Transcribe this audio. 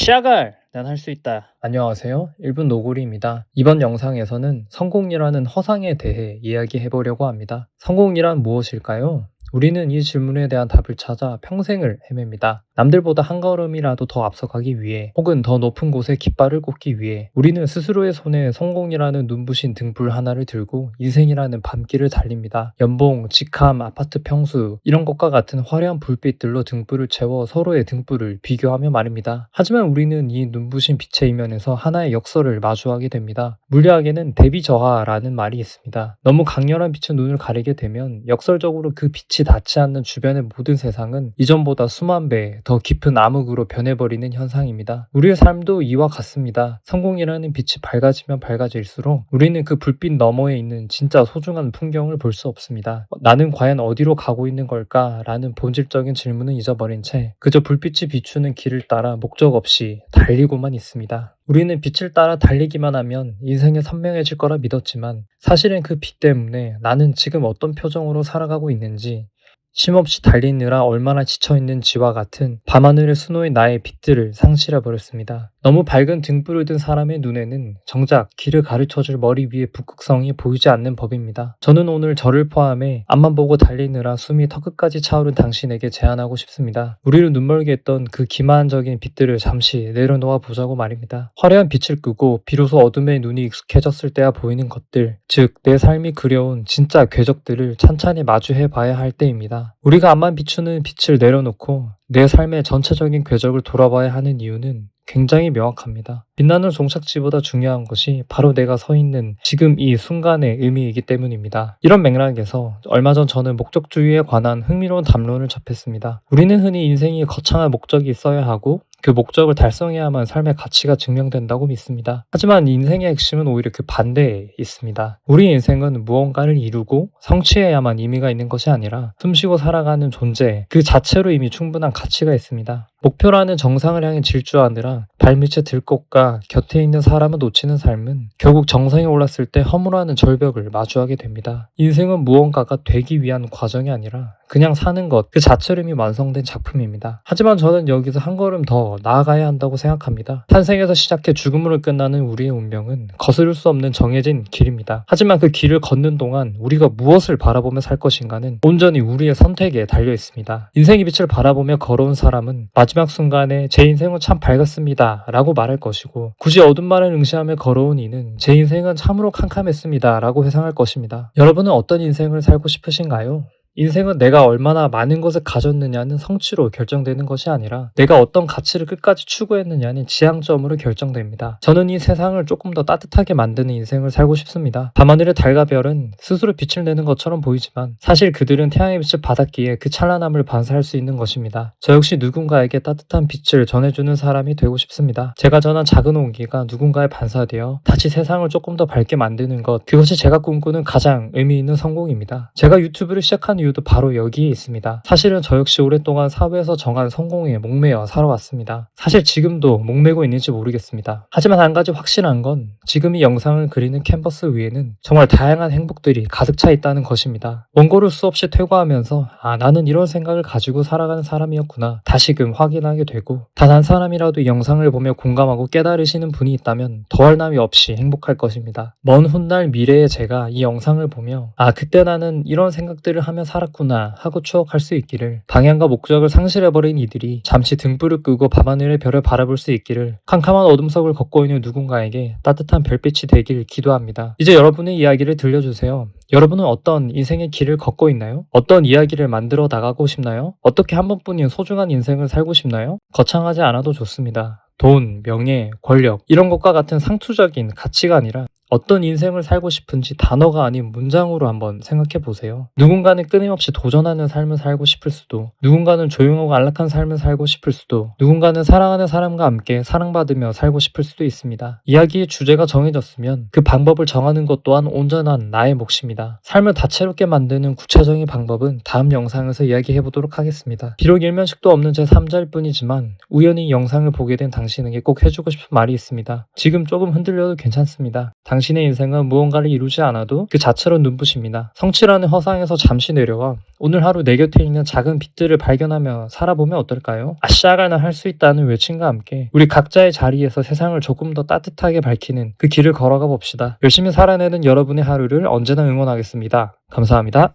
시작을! 난 할 수 있다. 안녕하세요. 1분 노구리입니다. 이번 영상에서는 성공이라는 허상에 대해 이야기해 보려고 합니다. 성공이란 무엇일까요? 우리는 이 질문에 대한 답을 찾아 평생을 헤맵니다. 남들보다 한 걸음이라도 더 앞서가기 위해 혹은 더 높은 곳에 깃발을 꽂기 위해 우리는 스스로의 손에 성공이라는 눈부신 등불 하나를 들고 인생이라는 밤길을 달립니다. 연봉, 직함, 아파트 평수 이런 것과 같은 화려한 불빛들로 등불을 채워 서로의 등불을 비교하며 말입니다. 하지만 우리는 이 눈부신 빛의 이면에서 하나의 역설을 마주하게 됩니다. 물리학에는 대비저하라는 말이 있습니다. 너무 강렬한 빛은 눈을 가리게 되면 역설적으로 그 빛이 닿지 않는 주변의 모든 세상은 이전보다 수만 배 더 깊은 암흑으로 변해버리는 현상입니다. 우리의 삶도 이와 같습니다. 성공이라는 빛이 밝아지면 밝아질수록 우리는 그 불빛 너머에 있는 진짜 소중한 풍경을 볼 수 없습니다. 나는 과연 어디로 가고 있는 걸까? 라는 본질적인 질문은 잊어버린 채 그저 불빛이 비추는 길을 따라 목적 없이 달리고만 있습니다. 우리는 빛을 따라 달리기만 하면 인생이 선명해질 거라 믿었지만 사실은 그 빛 때문에 나는 지금 어떤 표정으로 살아가고 있는지 쉼없이 달리느라 얼마나 지쳐있는지와 같은 밤하늘의 수놓인 나의 빛들을 상실해버렸습니다. 너무 밝은 등불을 든 사람의 눈에는 정작 길을 가르쳐줄 머리 위의 북극성이 보이지 않는 법입니다. 저는 오늘 저를 포함해 앞만 보고 달리느라 숨이 턱끝까지 차오른 당신에게 제안하고 싶습니다. 우리를 눈멀게 했던 그 기만적인 빛들을 잠시 내려놓아 보자고 말입니다. 화려한 빛을 끄고 비로소 어둠에 눈이 익숙해졌을 때야 보이는 것들, 즉 내 삶이 그려온 진짜 궤적들을 찬찬히 마주해 봐야 할 때입니다. 우리가 앞만 비추는 빛을 내려놓고 내 삶의 전체적인 궤적을 돌아봐야 하는 이유는 굉장히 명확합니다. 빛나는 종착지보다 중요한 것이 바로 내가 서 있는 지금 이 순간의 의미이기 때문입니다. 이런 맥락에서 얼마 전 저는 목적주의에 관한 흥미로운 담론을 접했습니다. 우리는 흔히 인생이 거창한 목적이 있어야 하고 그 목적을 달성해야만 삶의 가치가 증명된다고 믿습니다. 하지만 인생의 핵심은 오히려 그 반대에 있습니다. 우리 인생은 무언가를 이루고 성취해야만 의미가 있는 것이 아니라 숨쉬고 살아가는 존재 그 자체로 이미 충분한 가치가 있습니다. 목표라는 정상을 향해 질주하느라 발밑에 들꽃과 곁에 있는 사람을 놓치는 삶은 결국 정상에 올랐을 때 허물하는 절벽을 마주하게 됩니다. 인생은 무언가가 되기 위한 과정이 아니라 그냥 사는 것 그 자체로 이미 완성된 작품입니다. 하지만 저는 여기서 한 걸음 더 나아가야 한다고 생각합니다. 탄생에서 시작해 죽음으로 끝나는 우리의 운명은 거스를 수 없는 정해진 길입니다. 하지만 그 길을 걷는 동안 우리가 무엇을 바라보며 살 것인가는 온전히 우리의 선택에 달려 있습니다. 인생의 빛을 바라보며 걸어온 사람은 마지막 순간에 제 인생은 참 밝았습니다 라고 말할 것이고 굳이 어둠만을 응시하며 걸어온 이는 제 인생은 참으로 캄캄했습니다 라고 회상할 것입니다. 여러분은 어떤 인생을 살고 싶으신가요? 인생은 내가 얼마나 많은 것을 가졌느냐는 성취로 결정되는 것이 아니라 내가 어떤 가치를 끝까지 추구했느냐는 지향점으로 결정됩니다. 저는 이 세상을 조금 더 따뜻하게 만드는 인생을 살고 싶습니다. 밤하늘의 달과 별은 스스로 빛을 내는 것처럼 보이지만 사실 그들은 태양의 빛을 받았기에 그 찬란함을 반사할 수 있는 것입니다. 저 역시 누군가에게 따뜻한 빛을 전해주는 사람이 되고 싶습니다. 제가 전한 작은 온기가 누군가에 반사되어 다시 세상을 조금 더 밝게 만드는 것 그것이 제가 꿈꾸는 가장 의미 있는 성공입니다. 제가 유튜브를 시작한 이유도 바로 여기에 있습니다. 사실은 저 역시 오랫동안 사회에서 정한 성공에 목매어 살아왔습니다. 사실 지금도 목매고 있는지 모르겠습니다. 하지만 한 가지 확실한 건 지금 이 영상을 그리는 캔버스 위에는 정말 다양한 행복들이 가득 차 있다는 것입니다. 원고를 수없이 퇴고하면서 나는 이런 생각을 가지고 살아가는 사람이었구나 다시금 확인하게 되고 단 한 사람이라도 이 영상을 보며 공감하고 깨달으시는 분이 있다면 더할 나위 없이 행복할 것입니다. 먼 훗날 미래의 제가 이 영상을 보며 그때 나는 이런 생각들을 하며 살았구나 하고 추억할 수 있기를 방향과 목적을 상실해버린 이들이 잠시 등불을 끄고 밤하늘의 별을 바라볼 수 있기를 캄캄한 어둠속을 걷고 있는 누군가에게 따뜻한 별빛이 되길 기도합니다. 이제 여러분의 이야기를 들려주세요. 여러분은 어떤 인생의 길을 걷고 있나요? 어떤 이야기를 만들어 나가고 싶나요? 어떻게 한 번뿐인 소중한 인생을 살고 싶나요? 거창하지 않아도 좋습니다. 돈, 명예, 권력 이런 것과 같은 상투적인 가치가 아니라 어떤 인생을 살고 싶은지 단어가 아닌 문장으로 한번 생각해 보세요. 누군가는 끊임없이 도전하는 삶을 살고 싶을 수도, 누군가는 조용하고 안락한 삶을 살고 싶을 수도, 누군가는 사랑하는 사람과 함께 사랑받으며 살고 싶을 수도 있습니다. 이야기의 주제가 정해졌으면 그 방법을 정하는 것 또한 온전한 나의 몫입니다. 삶을 다채롭게 만드는 구체적인 방법은 다음 영상에서 이야기해 보도록 하겠습니다. 비록 일면식도 없는 제 3자일 뿐이지만 우연히 이 영상을 보게 된 당신에게 꼭 해주고 싶은 말이 있습니다. 지금 조금 흔들려도 괜찮습니다. 당신 당신의 인생은 무언가를 이루지 않아도 그 자체로 눈부십니다. 성취라는 허상에서 잠시 내려와 오늘 하루 내 곁에 있는 작은 빛들을 발견하며 살아보면 어떨까요? 아싸가 나 할 수 있다는 외침과 함께 우리 각자의 자리에서 세상을 조금 더 따뜻하게 밝히는 그 길을 걸어가 봅시다. 열심히 살아내는 여러분의 하루를 언제나 응원하겠습니다. 감사합니다.